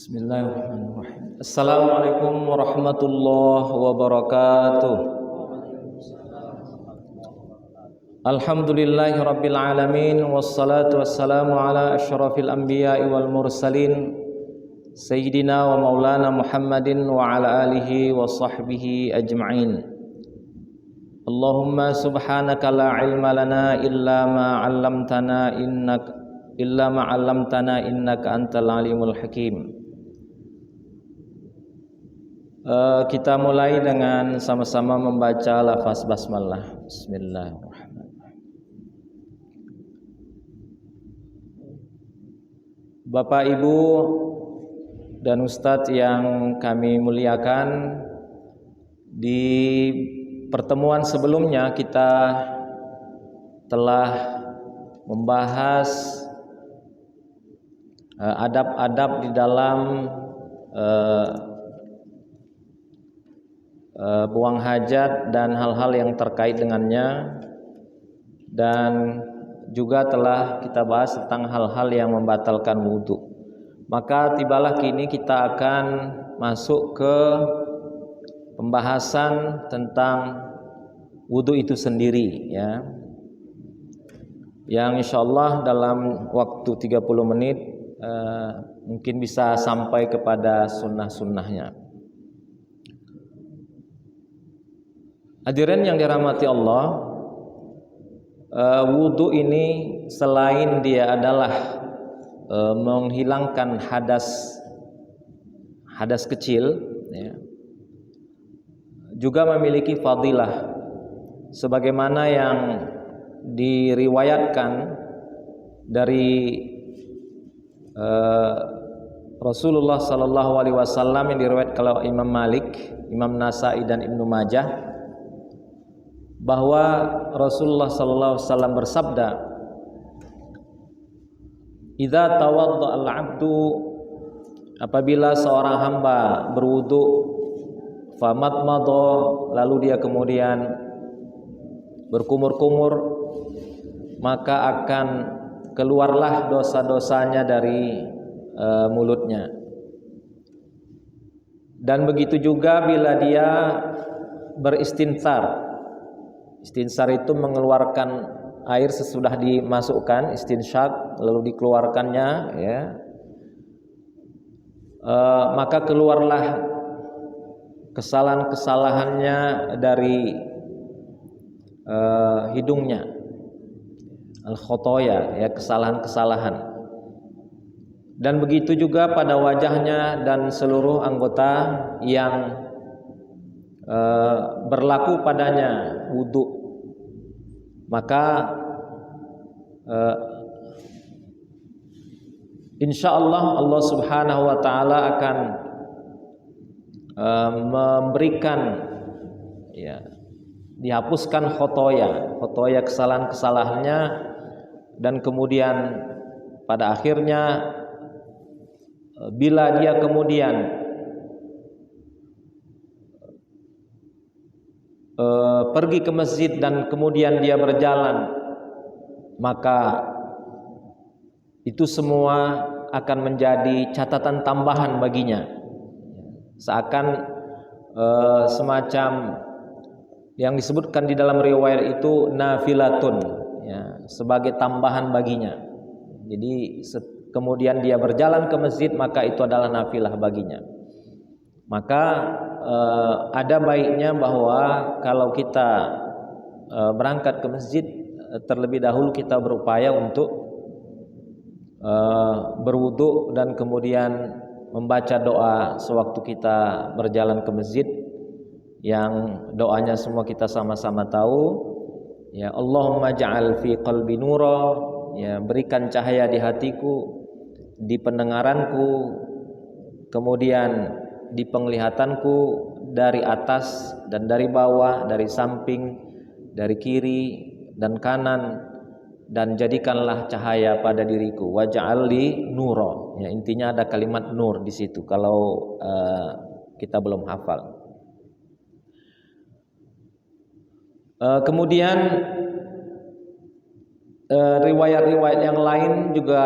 Bismillahirrahmanirrahim. Assalamualaikum warahmatullahi wabarakatuh. Alhamdulillahi rabbil alamin, wassalatu wassalamu ala asyrafil anbiya'i wal mursalin, sayyidina wa maulana Muhammadin wa ala alihi wa sahbihi ajma'in. Allahumma subhanaka la ilma lana illa ma 'allamtana innaka antal alimul hakim. Kita mulai dengan sama-sama membaca lafaz basmalah. Bismillahirrahmanirrahim. Bapak, Ibu, dan Ustadz yang kami muliakan, di pertemuan sebelumnya kita telah membahas adab-adab di dalam buang hajat dan hal-hal yang terkait dengannya, dan juga telah kita bahas tentang hal-hal yang membatalkan wudhu. Maka tibalah kini kita akan masuk ke pembahasan tentang wudhu itu sendiri, ya, yang insyaallah dalam waktu 30 menit mungkin bisa sampai kepada sunnah-sunnahnya. Hadirin yang dirahmati Allah, wudhu ini selain dia adalah menghilangkan hadas kecil, ya, juga memiliki fadilah sebagaimana yang diriwayatkan dari Rasulullah sallallahu alaihi wasallam, yang diriwayatkan oleh Imam Malik, Imam Nasai dan Ibnu Majah, bahwa Rasulullah sallallahu alaihi wasallam bersabda, "Idza tawadda al-'abdu," apabila seorang hamba berwudu, famadmadha, lalu dia kemudian berkumur-kumur, maka akan keluarlah dosa-dosanya dari mulutnya. Dan begitu juga bila dia beristinsar. Istinsar itu mengeluarkan air sesudah dimasukkan, istinsyaq, lalu dikeluarkannya, ya. Maka keluarlah kesalahan-kesalahannya dari hidungnya, al-khotoya, ya, kesalahan-kesalahan. Dan begitu juga pada wajahnya dan seluruh anggota yang berlaku padanya wudhu. Maka insyaallah Allah subhanahu wa ta'ala akan memberikan, ya, dihapuskan khotoya kesalahan-kesalahannya, dan kemudian pada akhirnya bila dia kemudian pergi ke masjid dan kemudian dia berjalan, maka itu semua akan menjadi catatan tambahan baginya, seakan semacam yang disebutkan di dalam riwayat itu nafilatun, ya, sebagai tambahan baginya. Jadi kemudian dia berjalan ke masjid, maka itu adalah nafilah baginya. Maka ada baiknya bahwa kalau kita berangkat ke masjid, terlebih dahulu kita berupaya untuk berwudu dan kemudian membaca doa sewaktu kita berjalan ke masjid, yang doanya semua kita sama-sama tahu, ya, Allahumma ja'al fi qalbi nura, ya, berikan cahaya di hatiku, di pendengaranku, kemudian di penglihatanku, dari atas dan dari bawah, dari samping, dari kiri dan kanan, dan jadikanlah cahaya pada diriku, waj'alli nura, ya, intinya ada kalimat nur di situ kalau kita belum hafal. Kemudian riwayat-riwayat yang lain juga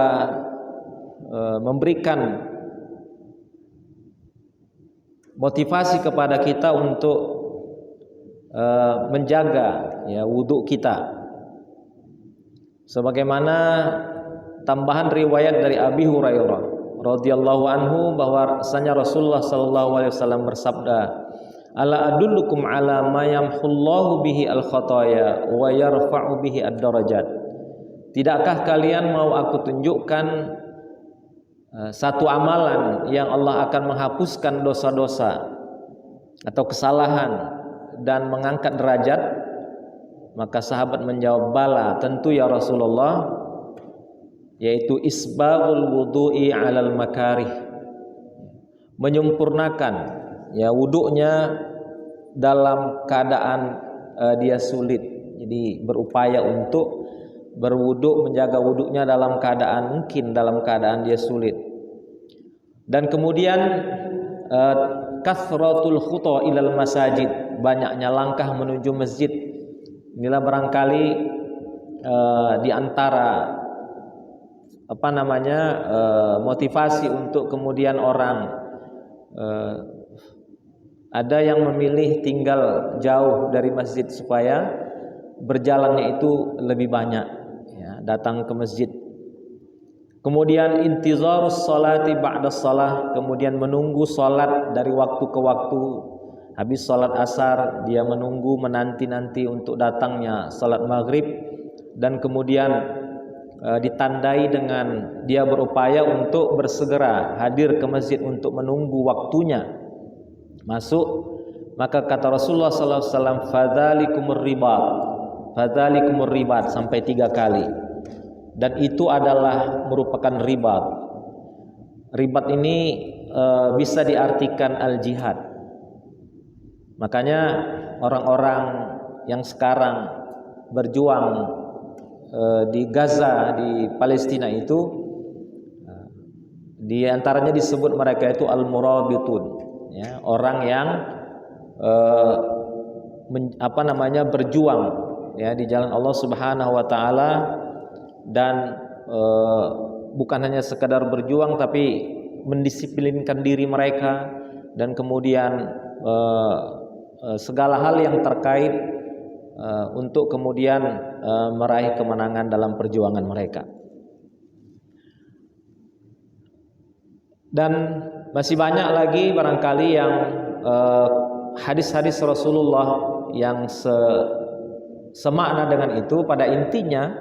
memberikan motivasi kepada kita untuk menjaga ya wudhu kita. Sebagaimana tambahan riwayat dari Abi Hurairah radhiyallahu anhu bahwasanya Rasulullah sallallahu alaihi wasallam bersabda, "Ala adullukum ala ma yamhullahu bihi al-khataya wa yarfa'u bihi ad-darajat." Tidakkah kalian mau aku tunjukkan satu amalan yang Allah akan menghapuskan dosa-dosa atau kesalahan dan mengangkat derajat? Maka sahabat menjawab, "Bala, tentu ya Rasulullah," yaitu isbagul wudu'i 'alal makarih, menyempurnakan ya wudunya dalam keadaan dia sulit. Jadi berupaya untuk berwudu, menjaga wudunya dalam keadaan dia sulit. Dan kemudian kasratul khuta ilal masajid, banyaknya langkah menuju masjid. Inilah barangkali di antara motivasi untuk kemudian orang ada yang memilih tinggal jauh dari masjid supaya berjalannya itu lebih banyak ya, datang ke masjid. Kemudian intizarus salati ba'da shalah, kemudian menunggu salat dari waktu ke waktu. Habis salat asar dia menanti untuk datangnya salat maghrib, dan kemudian ditandai dengan dia berupaya untuk bersegera hadir ke masjid untuk menunggu waktunya masuk. Maka kata Rasulullah sallallahu alaihi wasallam, fadzalikumur ribat sampai 3 kali. Dan itu adalah merupakan ribat. Ribat ini bisa diartikan al-jihad. Makanya orang-orang yang sekarang berjuang di Gaza, di Palestina itu, di antaranya disebut mereka itu al-murabitun, ya, orang yang berjuang ya di jalan Allah Subhanahu wa taala, dan bukan hanya sekadar berjuang tapi mendisiplinkan diri mereka, dan kemudian segala hal yang terkait untuk kemudian meraih kemenangan dalam perjuangan mereka. Dan masih banyak lagi barangkali yang hadis-hadis Rasulullah yang semakna dengan itu. Pada intinya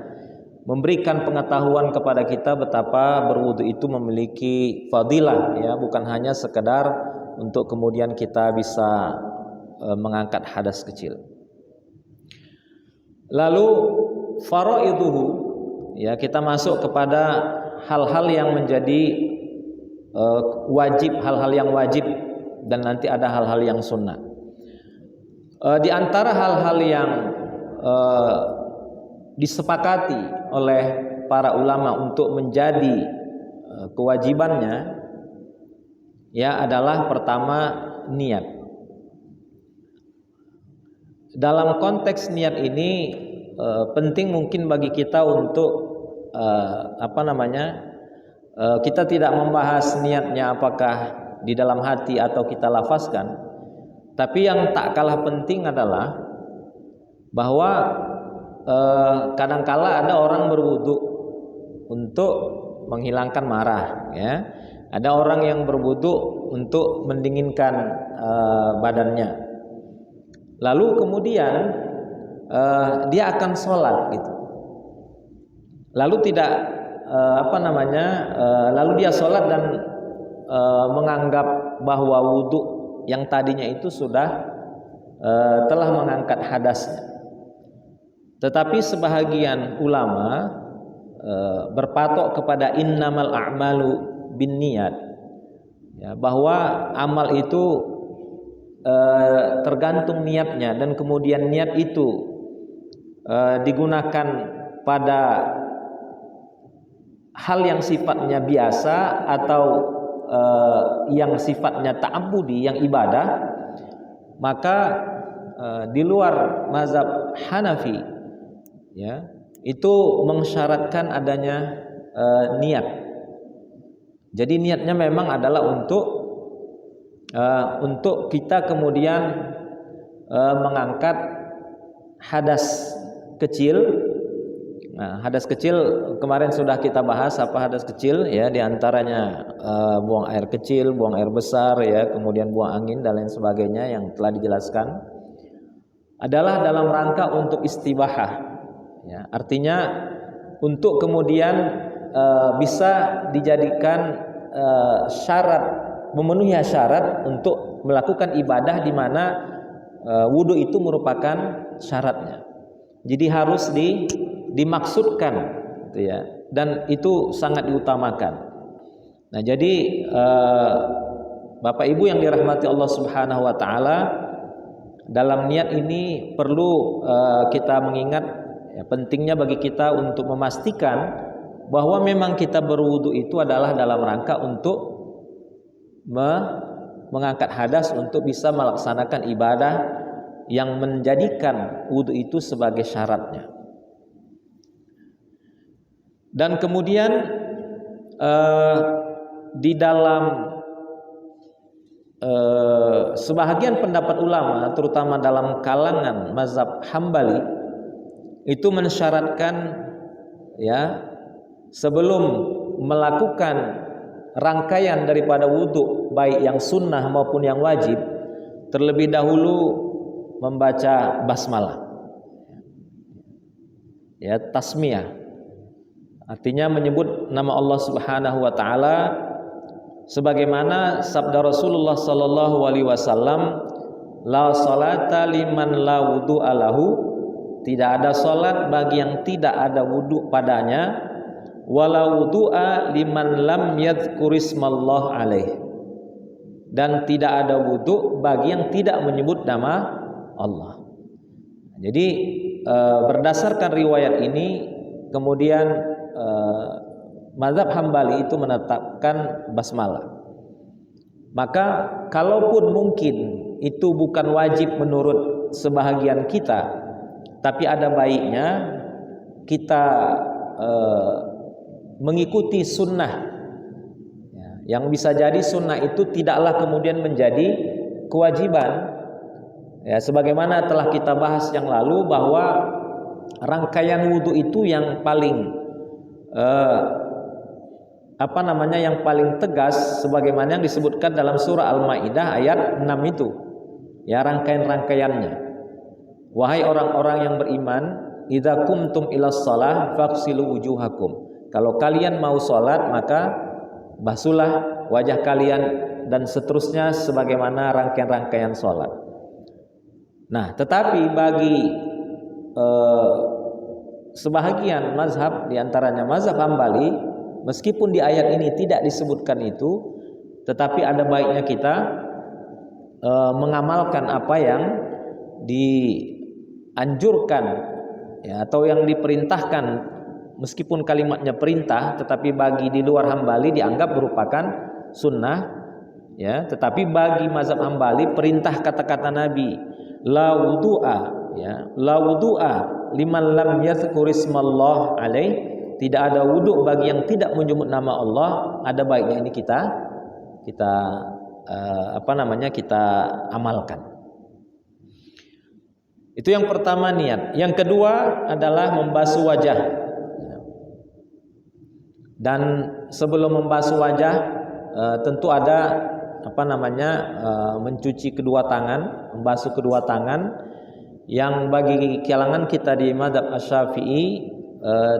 memberikan pengetahuan kepada kita betapa berwudu itu memiliki fadilah, ya, bukan hanya sekedar untuk kemudian kita bisa mengangkat hadas kecil. Lalu faraiduhu, ya, kita masuk kepada hal-hal yang menjadi wajib, hal-hal yang wajib, dan nanti ada hal-hal yang sunnah. Di antara hal-hal yang disepakati oleh para ulama untuk menjadi kewajibannya, ya, adalah pertama niat. Dalam konteks niat ini penting mungkin bagi kita untuk kita tidak membahas niatnya apakah di dalam hati atau kita lafazkan, tapi yang tak kalah penting adalah bahwa kadangkala ada orang berwudu untuk menghilangkan marah, ya. Ada orang yang berwudu untuk mendinginkan badannya. Lalu kemudian dia akan sholat gitu. Lalu lalu dia sholat dan menganggap bahwa wudu yang tadinya itu sudah telah mengangkat hadasnya. Tetapi sebahagian ulama berpatok kepada innamal a'malu binniyat, ya, bahwa amal itu tergantung niatnya, dan kemudian niat itu digunakan pada hal yang sifatnya biasa atau yang sifatnya ta'abbudi, yang ibadah. Maka di luar mazhab Hanafi, ya, itu mensyaratkan adanya niat. Jadi niatnya memang adalah untuk untuk kita kemudian mengangkat hadas kecil. Nah, hadas kecil kemarin sudah kita bahas apa hadas kecil ya, diantaranya buang air kecil, buang air besar ya, kemudian buang angin dan lain sebagainya yang telah dijelaskan, adalah dalam rangka untuk istibahah ya, artinya untuk kemudian bisa dijadikan syarat, memenuhi syarat untuk melakukan ibadah di mana wudu itu merupakan syaratnya. Jadi harus dimaksudkan gitu ya, dan itu sangat diutamakan. Nah, jadi Bapak Ibu yang dirahmati Allah Subhanahu wa taala, dalam niat ini perlu kita mengingat ya, pentingnya bagi kita untuk memastikan bahwa memang kita berwudu itu adalah dalam rangka untuk mengangkat hadas untuk bisa melaksanakan ibadah yang menjadikan wudu itu sebagai syaratnya. Dan kemudian di dalam sebahagian pendapat ulama, terutama dalam kalangan mazhab Hambali, itu mensyaratkan ya, sebelum melakukan rangkaian daripada wudu baik yang sunnah maupun yang wajib, terlebih dahulu membaca basmalah ya, tasmiyah, artinya menyebut nama Allah Subhanahu wa taala, sebagaimana sabda Rasulullah sallallahu alaihi wasallam, la salata liman la wudu'a lahu, tidak ada salat bagi yang tidak ada wudu padanya, wala wudu'a liman lam yadhkurismallah alaih, dan tidak ada wudu bagi yang tidak menyebut nama Allah. Jadi berdasarkan riwayat ini kemudian mazhab Hambali itu menetapkan basmalah. Maka kalaupun mungkin itu bukan wajib menurut sebahagian kita, tapi ada baiknya kita mengikuti sunnah ya, yang bisa jadi sunnah itu tidaklah kemudian menjadi kewajiban ya, sebagaimana telah kita bahas yang lalu bahwa rangkaian wudu itu yang paling yang paling tegas sebagaimana yang disebutkan dalam surah Al-Maidah ayat 6 itu ya, rangkaian-rangkaiannya. Wahai orang-orang yang beriman, idza kumtum ilas shalah faghsilu wujuhakum, kalau kalian mau salat maka basuhlah wajah kalian, dan seterusnya sebagaimana rangkaian-rangkaian salat. Nah, tetapi bagi sebahagian mazhab, diantaranya mazhab Hambali, meskipun di ayat ini tidak disebutkan itu, tetapi ada baiknya kita mengamalkan apa yang dianjurkan ya, atau yang diperintahkan, meskipun kalimatnya perintah, tetapi bagi di luar Hambali dianggap merupakan sunnah ya. Tetapi bagi mazhab Hambali, perintah kata-kata Nabi la wudu'a ya, la wudu'a liman lam yadhkurismallah alaih, tidak ada wudu bagi yang tidak menyebut nama Allah, ada baiknya ini kita amalkan. Itu yang pertama, niat. Yang kedua adalah membasuh wajah. Dan sebelum membasuh wajah tentu ada mencuci kedua tangan, membasuh kedua tangan, yang bagi kalangan kita di mazhab Asy-Syafi'i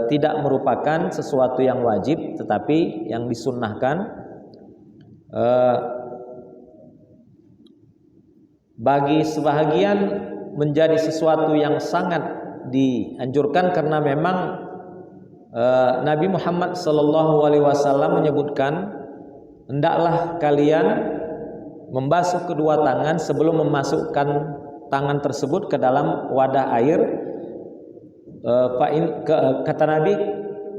tidak merupakan sesuatu yang wajib, tetapi yang disunnahkan. Bagi sebahagian menjadi sesuatu yang sangat dianjurkan, karena memang Nabi Muhammad SAW menyebutkan, hendaklah kalian membasuh kedua tangan sebelum memasukkan tangan tersebut ke dalam wadah air. Kata Nabi,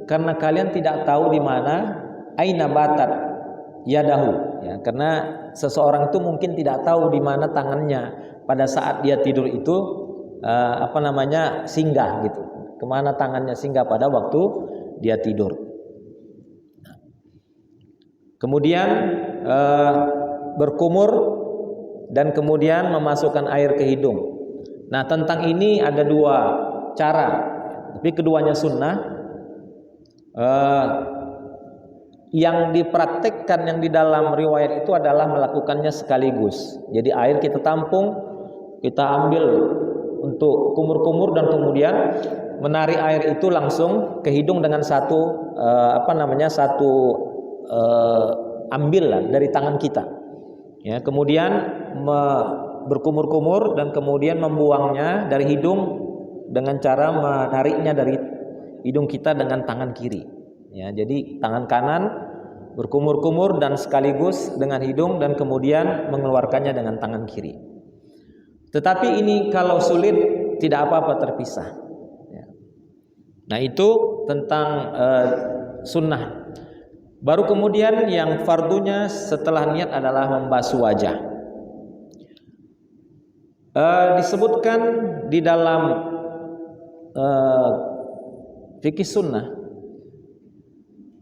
karena kalian tidak tahu di mana aina batat yadahu ya, karena seseorang itu mungkin tidak tahu di mana tangannya pada saat dia tidur itu singgah gitu, kemana tangannya singgah pada waktu dia tidur. Kemudian berkumur dan kemudian memasukkan air ke hidung. Nah, tentang ini ada dua cara, tapi keduanya sunnah. Yang dipraktekkan yang di dalam riwayat itu adalah melakukannya sekaligus. Jadi air kita tampung, kita ambil untuk kumur-kumur dan kemudian menarik air itu langsung ke hidung dengan satu ambil dari tangan kita. Ya, kemudian berkumur-kumur dan kemudian membuangnya dari hidung dengan cara menariknya dari hidung kita dengan tangan kiri. Ya, jadi tangan kanan berkumur-kumur dan sekaligus dengan hidung dan kemudian mengeluarkannya dengan tangan kiri. Tetapi ini kalau sulit tidak apa-apa terpisah. Ya. Nah, itu tentang sunnah. Baru kemudian yang fardunya setelah niat adalah membasuh wajah. Disebutkan di dalam fikih sunnah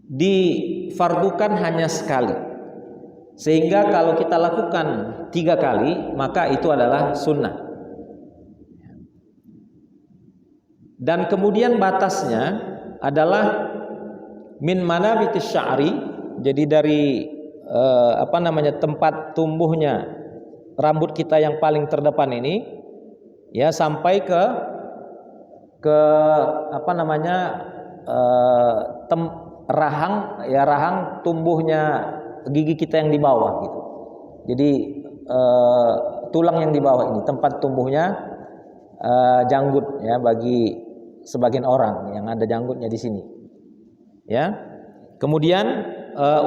difardukan hanya sekali, sehingga kalau kita lakukan 3 kali maka itu adalah sunnah. Dan kemudian batasnya adalah min manabitis sya'ri, jadi dari tempat tumbuhnya rambut kita yang paling terdepan ini, ya, sampai ke rahang tumbuhnya gigi kita yang di bawah gitu. Jadi tulang yang di bawah ini tempat tumbuhnya janggut, ya, bagi sebagian orang yang ada janggutnya di sini. Ya. Kemudian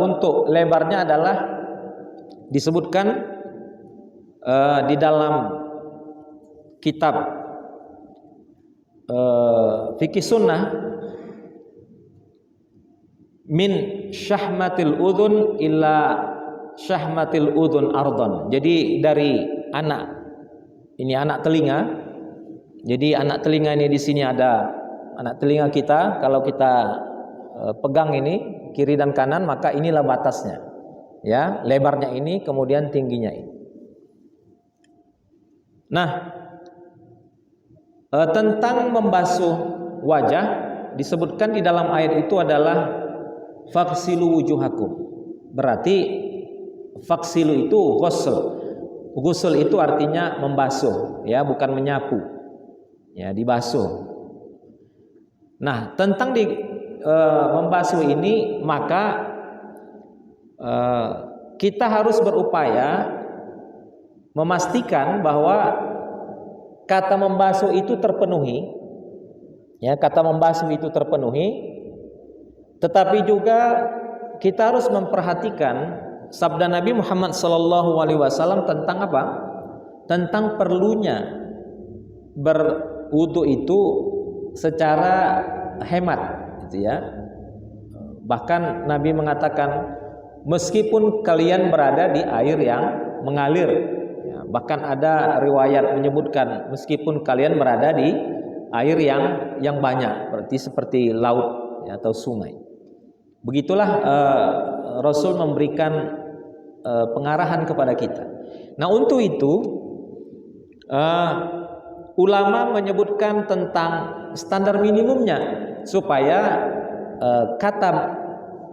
untuk lebarnya adalah disebutkan di dalam kitab fikih sunnah, min syahmatil udhun illa syahmatil udhun ardon. Jadi dari anak telinga. Jadi anak telinga ini di sini ada anak telinga kita. Kalau kita pegang ini kiri dan kanan, maka inilah batasnya. Ya, lebarnya ini, kemudian tingginya ini. Nah, tentang membasuh wajah disebutkan di dalam ayat itu adalah faghsilu wujuhakum. Berarti faghsilu itu ghusl. Ghusl itu artinya membasuh, ya, bukan menyapu. Ya, dibasuh. Nah, tentang membasuh ini maka kita harus berupaya memastikan bahwa kata membasuh itu terpenuhi. Ya, kata membasuh itu terpenuhi. Tetapi juga kita harus memperhatikan sabda Nabi Muhammad SAW tentang apa? Tentang perlunya berwudu itu secara hemat, gitu ya. Bahkan Nabi mengatakan meskipun kalian berada di air yang mengalir, ya, bahkan ada riwayat menyebutkan meskipun kalian berada di air yang banyak, berarti seperti laut, ya, atau sungai. Begitulah Rasul memberikan pengarahan kepada kita. Nah, untuk itu ulama menyebutkan tentang standar minimumnya supaya kata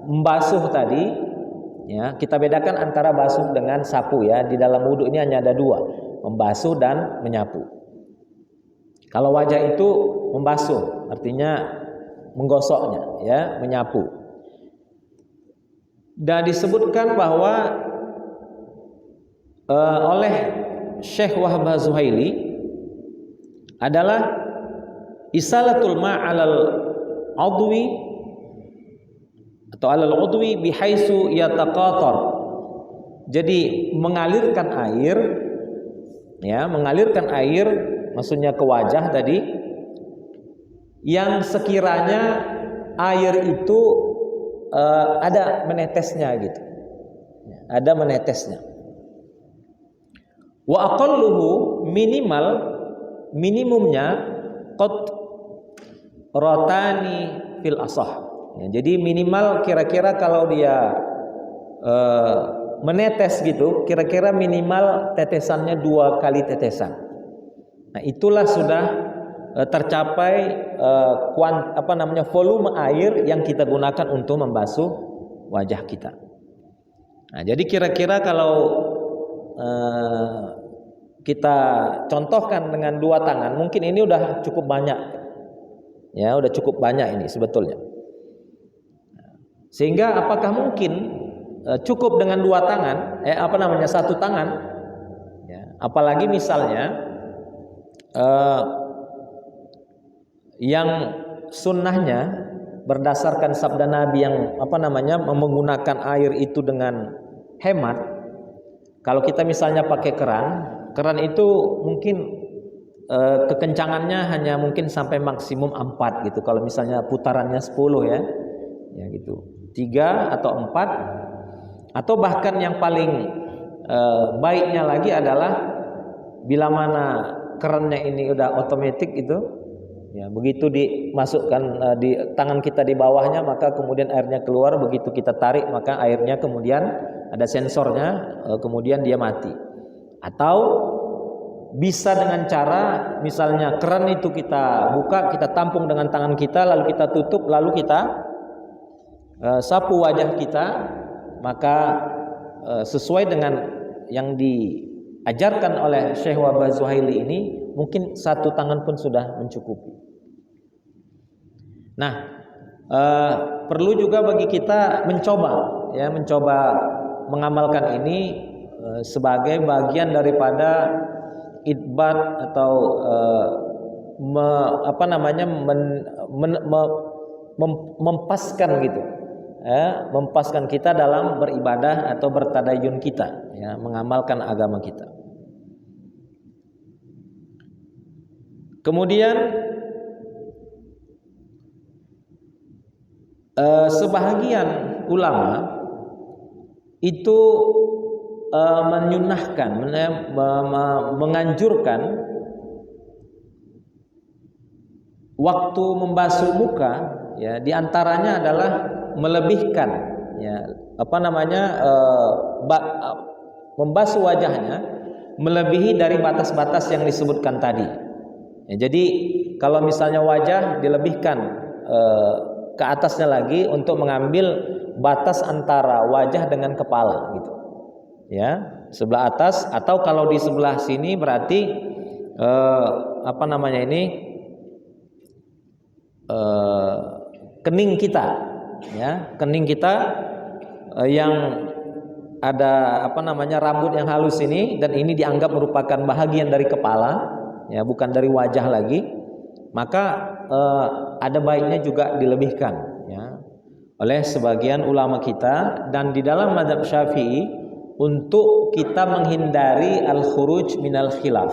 membasuh tadi, ya, kita bedakan antara basuh dengan sapu, ya. Di dalam wudu ini hanya ada 2, membasuh dan menyapu. Kalau wajah itu membasuh, artinya menggosoknya, ya, menyapu. Dan disebutkan bahwa oleh Syekh Wahab Zuhaili adalah isalatul ma'alal udwi atau alal udwi bihaisu yataqatar. Jadi mengalirkan air, ya, mengalirkan air maksudnya ke wajah tadi, yang sekiranya air itu ada menetesnya gitu, ada menetesnya. Wa aqalluhu, minimumnya qatrotani fil asah. Ya, jadi minimal kira-kira kalau dia menetes gitu, kira-kira minimal tetesannya 2 kali tetesan. Nah, itulah sudah tercapai volume air yang kita gunakan untuk membasuh wajah kita. Nah, jadi kira-kira kalau kita contohkan dengan 2 tangan, mungkin ini udah cukup banyak. Ya, udah cukup banyak ini sebetulnya. Sehingga apakah mungkin cukup dengan 2 tangan, 1 tangan? Ya, apalagi misalnya yang sunnahnya berdasarkan sabda Nabi yang menggunakan air itu dengan hemat. Kalau kita misalnya pakai keran itu mungkin kekencangannya hanya mungkin sampai maksimum 4 gitu. Kalau misalnya putarannya 10 ya gitu. 3 atau 4, atau bahkan yang paling baiknya lagi adalah bila mana kerannya ini udah otomatis itu, ya begitu dimasukkan di tangan kita di bawahnya, maka kemudian airnya keluar, begitu kita tarik maka airnya kemudian ada sensornya, kemudian dia mati. Atau bisa dengan cara misalnya keran itu kita buka, kita tampung dengan tangan kita, lalu kita tutup, lalu kita sapu wajah kita, maka sesuai dengan yang diajarkan oleh Syekh Wahbah Zuhaili ini, mungkin 1 tangan pun sudah mencukupi. Nah, perlu juga bagi kita mencoba mengamalkan ini sebagai bagian daripada idbat atau mempaskan gitu, mempaskan kita dalam beribadah atau bertadayun kita, ya, mengamalkan agama kita. Kemudian sebahagian ulama itu menyunahkan, menganjurkan waktu membasuh muka, ya, diantaranya adalah melebihkan, ya, membasuh wajahnya melebihi dari batas-batas yang disebutkan tadi. Ya, jadi kalau misalnya wajah dilebihkan ke atasnya lagi untuk mengambil batas antara wajah dengan kepala gitu. Ya, sebelah atas, atau kalau di sebelah sini berarti kening kita, ya, kening kita yang ada rambut yang halus ini, dan ini dianggap merupakan bahagian dari kepala, ya, bukan dari wajah lagi, maka ada baiknya juga dilebihkan, ya, oleh sebagian ulama kita. Dan di dalam mazhab Syafi'i, untuk kita menghindari al-khuruj minal khilaf,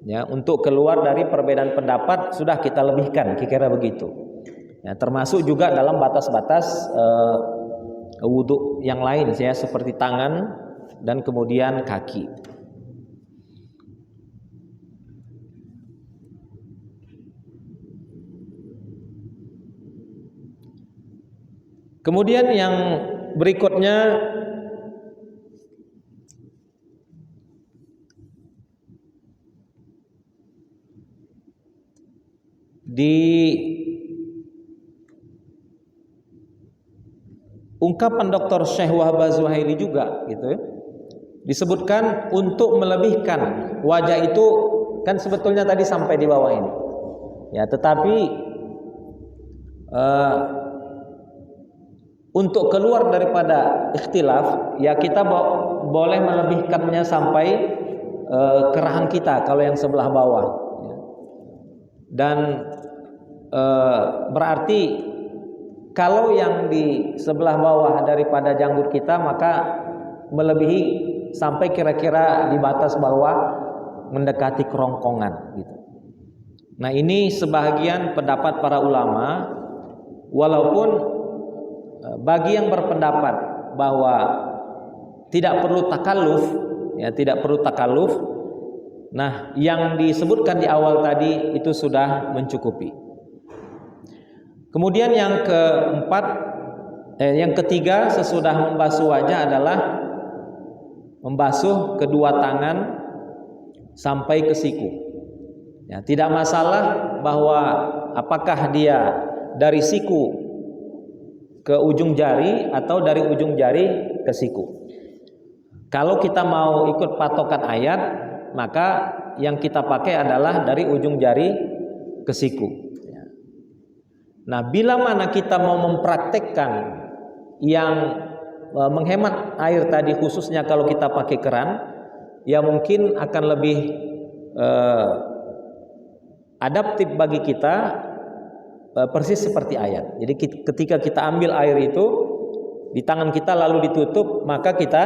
ya, untuk keluar dari perbedaan pendapat, sudah kita lebihkan, kira-kira begitu, ya, termasuk juga dalam batas-batas wudhu yang lain, ya, seperti tangan dan kemudian kaki. Kemudian yang berikutnya, di ungkapan Dr. Syekh Wahbah Zuhaili juga gitu, ya, disebutkan untuk melebihkan wajah itu kan sebetulnya tadi sampai di bawah ini, ya, tetapi untuk keluar daripada ikhtilaf, ya, kita boleh melebihkannya sampai ke rahang kita kalau yang sebelah bawah, ya. Dan berarti kalau yang di sebelah bawah daripada janggut kita, maka melebihi sampai kira-kira di batas bawah mendekati kerongkongan gitu. Nah, ini sebahagian pendapat para ulama, walaupun bagi yang berpendapat bahwa tidak perlu takalluf, ya, tidak perlu takalluf, nah, yang disebutkan di awal tadi itu sudah mencukupi. Kemudian yang ketiga sesudah membasuh wajah adalah membasuh kedua tangan sampai ke siku. Ya, tidak masalah bahwa apakah dia dari siku ke ujung jari atau dari ujung jari ke siku. Kalau kita mau ikut patokan ayat, maka yang kita pakai adalah dari ujung jari ke siku. Nah, bila mana kita mau mempraktekkan yang menghemat air tadi, khususnya kalau kita pakai keran, ya mungkin akan lebih adaptif bagi kita, persis seperti ayat. Jadi ketika kita ambil air itu di tangan kita lalu ditutup, maka kita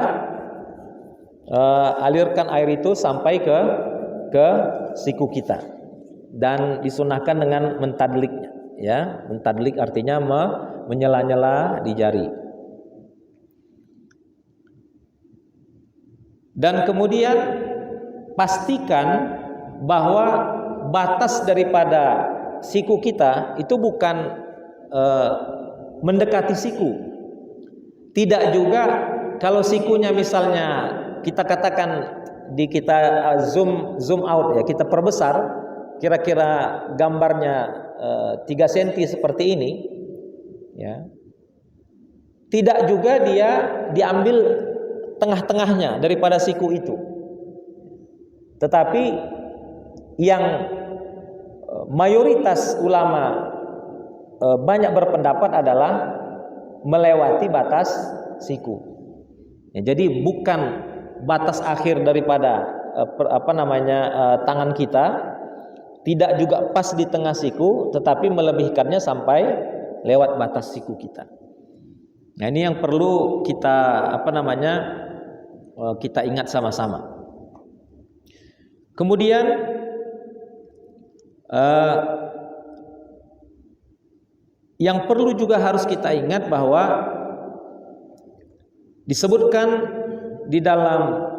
alirkan air itu sampai ke siku kita, dan disunahkan dengan mentadliknya. Ya, mentadlik artinya menyela-nyela di jari. Dan kemudian pastikan bahwa batas daripada siku kita itu bukan mendekati siku. Tidak juga kalau sikunya misalnya kita katakan kita zoom out ya, kita perbesar, kira-kira gambarnya 3 cm seperti ini ya. Tidak juga dia diambil tengah-tengahnya daripada siku itu. Tetapi yang mayoritas ulama banyak berpendapat adalah melewati batas siku. Ya, jadi bukan batas akhir daripada tangan kita, tidak juga pas di tengah siku, tetapi melebihkannya sampai lewat batas siku kita. Nah, ini yang perlu kita kita ingat sama-sama. Kemudian yang perlu juga harus kita ingat bahwa disebutkan di dalam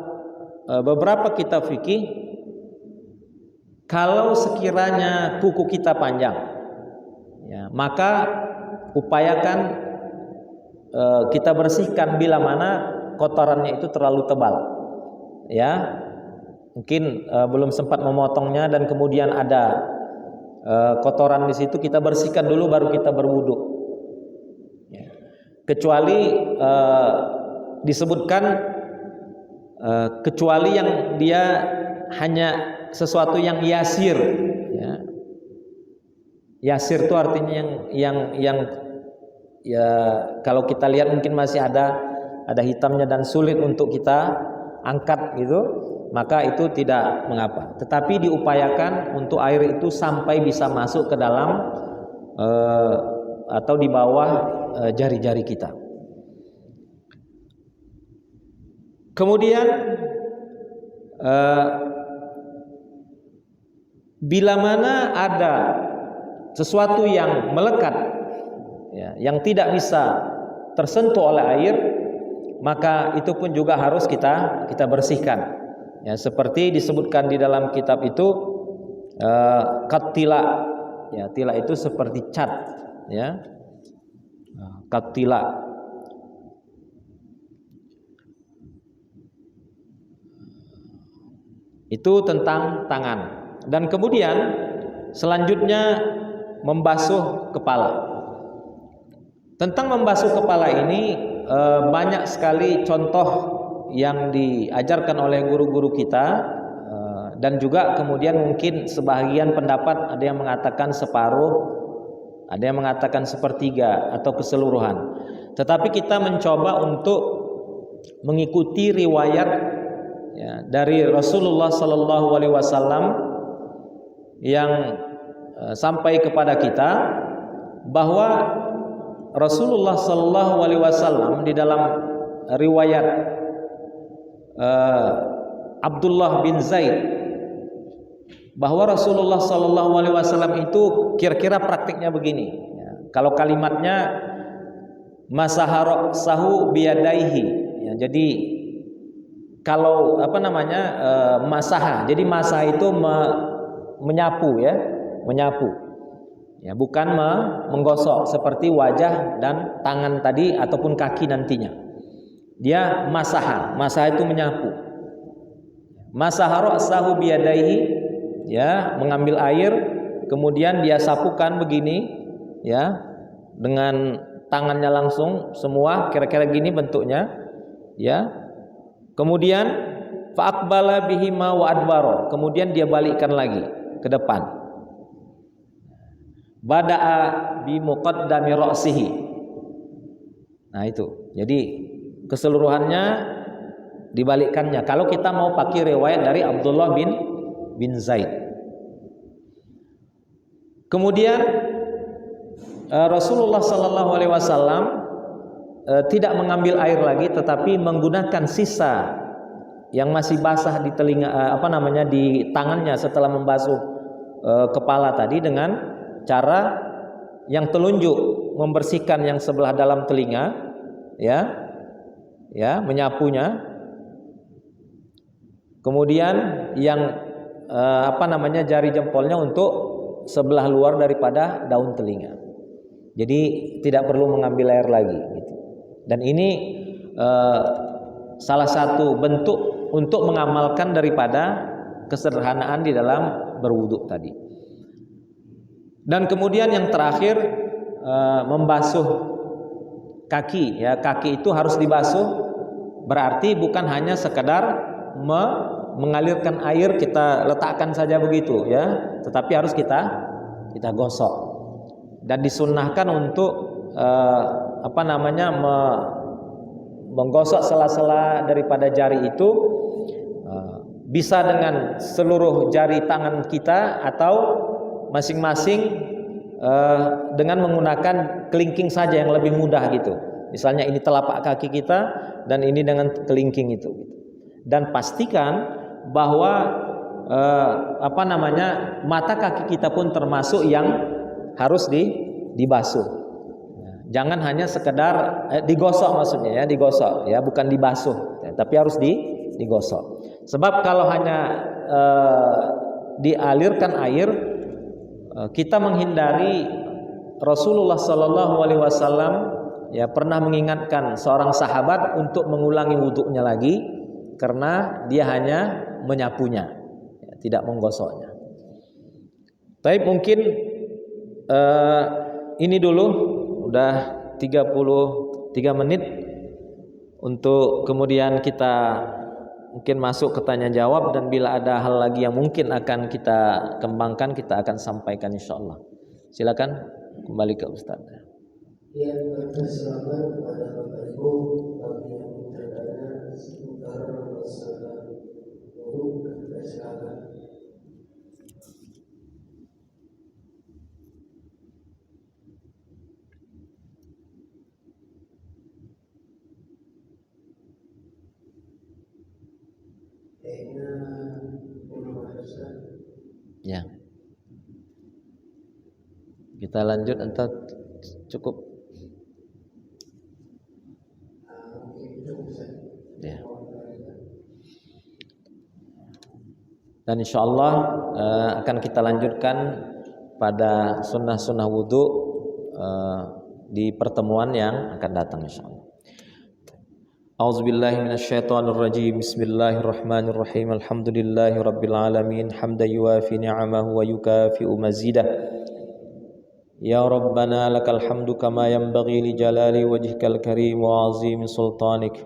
beberapa kitab fikih, kalau sekiranya kuku kita panjang, ya, maka upayakan kita bersihkan bila mana kotorannya itu terlalu tebal. Ya, mungkin belum sempat memotongnya dan kemudian ada kotoran di situ, kita bersihkan dulu baru kita berwudu. Ya. Kecuali disebutkan kecuali yang dia hanya sesuatu yang yasir, ya. Yasir itu artinya yang ya kalau kita lihat mungkin masih ada hitamnya dan sulit untuk kita angkat gitu, maka itu tidak mengapa. Tetapi diupayakan untuk air itu sampai bisa masuk ke dalam atau di bawah jari-jari kita. Kemudian bila mana ada sesuatu yang melekat, ya, yang tidak bisa tersentuh oleh air, maka itu pun juga harus kita bersihkan. Ya, seperti disebutkan di dalam kitab itu katila, ya, tila itu seperti cat, ya, katila. Itu tentang tangan. Dan kemudian selanjutnya membasuh kepala. Tentang membasuh kepala ini banyak sekali contoh yang diajarkan oleh guru-guru kita, dan juga kemudian mungkin sebagian pendapat ada yang mengatakan separuh, ada yang mengatakan sepertiga atau keseluruhan. Tetapi kita mencoba untuk mengikuti riwayat, ya, dari Rasulullah Sallallahu Alaihi Wasallam yang sampai kepada kita bahwa Rasulullah Sallallahu Alaihi Wasallam di dalam riwayat Abdullah bin Zaid, bahwa Rasulullah Sallallahu Alaihi Wasallam itu kira-kira praktiknya begini, ya, kalau kalimatnya masaharosahu biyadaihi, ya, jadi kalau masaha, jadi masah itu menyapu, ya, menyapu, ya, bukan menggosok seperti wajah dan tangan tadi ataupun kaki nantinya. dia masaha itu menyapu. Masaha ra'sahu biyadaihi, ya, mengambil air kemudian dia sapukan begini, ya, dengan tangannya langsung semua kira-kira gini bentuknya, ya. Kemudian fa'aqbala bihima wa adbara, kemudian dia balikkan lagi ke depan. Bada'a bi muqaddami ra'sihi. Nah itu. Jadi keseluruhannya dibalikkannya. Kalau kita mau pakai riwayat dari Abdullah bin Zaid. Kemudian Rasulullah sallallahu alaihi wasallam tidak mengambil air lagi, tetapi menggunakan sisa yang masih basah di telinga, di tangannya setelah membasuh kepala tadi dengan cara yang telunjuk membersihkan yang sebelah dalam telinga, ya, menyapunya. Kemudian yang jari jempolnya untuk sebelah luar daripada daun telinga. Jadi tidak perlu mengambil air lagi gitu. Dan ini salah satu bentuk untuk mengamalkan daripada kesederhanaan di dalam berwudu tadi. Dan kemudian yang terakhir membasuh kaki, ya, kaki itu harus dibasuh, berarti bukan hanya sekedar mengalirkan air kita letakkan saja begitu, ya, tetapi harus kita gosok. Dan disunnahkan untuk menggosok sela-sela daripada jari itu bisa dengan seluruh jari tangan kita atau masing-masing dengan menggunakan kelingking saja yang lebih mudah gitu. Misalnya ini telapak kaki kita dan ini dengan kelingking itu. Dan pastikan bahwa mata kaki kita pun termasuk yang harus dibasuh. Jangan hanya sekedar digosok, maksudnya ya, digosok ya, bukan dibasuh, ya, tapi harus digosok. Sebab kalau hanya dialirkan air, kita menghindari. Rasulullah Sallallahu Alaihi Wasallam ya pernah mengingatkan seorang sahabat untuk mengulangi wudhunya lagi karena dia hanya menyapunya, ya, tidak menggosoknya. Tapi mungkin ini dulu udah 33 menit untuk kemudian kita mungkin masuk ke tanya jawab, dan bila ada hal lagi yang mungkin akan kita kembangkan, kita akan sampaikan insyaallah. Silakan kembali ke Ustaz. Yang berselamat kepada Bapak Ibu bagi yang bertanya seputar masalah wudu dan kesehatan. Ya. Kita lanjut atau cukup? Ya. Dan insyaallah akan kita lanjutkan pada sunnah-sunnah wudu di pertemuan yang akan datang insyaallah. A'udzubillahi minasyaitonirrajim. Bismillahirrahmanirrahim. Alhamdulillahirabbil alamin, hamdan yuwafi ni'amahu wa yukafi'u mazidah. Ya Rabbana lakal hamdu kama yanbaghi li jalali wajhikal karim wa 'azimi sultanik.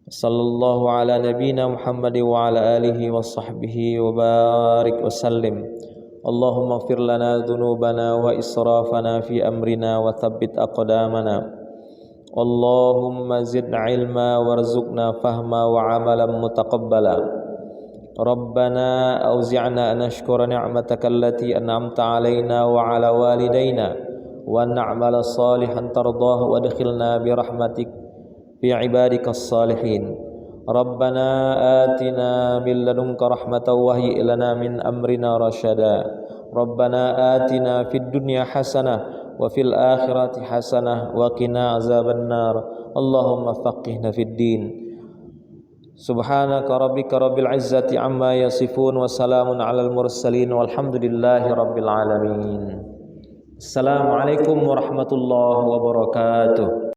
Sallallahu ala nabiyyina Muhammad wa ala alihi wa sahbihi wa barik wa sallim. Allahumma ighfir lana dhunubana wa israfana fi amrina wa thabbit aqdamana. Allahumma zid ilma warzuqna fahma wa amalan mutaqabbala. Rabbana auzi'na an nashkura ni'mataka allati an'amta 'alaina wa 'ala walidayna wa na'mala salihan tardah wa adkhilna bi rahmatik fi 'ibadikas salihin. Rabbana atina min ladunka rahmatan wa hayyi' lana min amrina rasyada. Rabbana atina fid dunya hasanah wa fil akhirati hasanah wa qina azaban nar. Allahumma faqihna fid din. Subhanaka rabbika rabbil izzati amma yasifun wa salamun alal mursalin walhamdulillahi rabbil alamin. Assalamualaikum warahmatullahi wabarakatuh.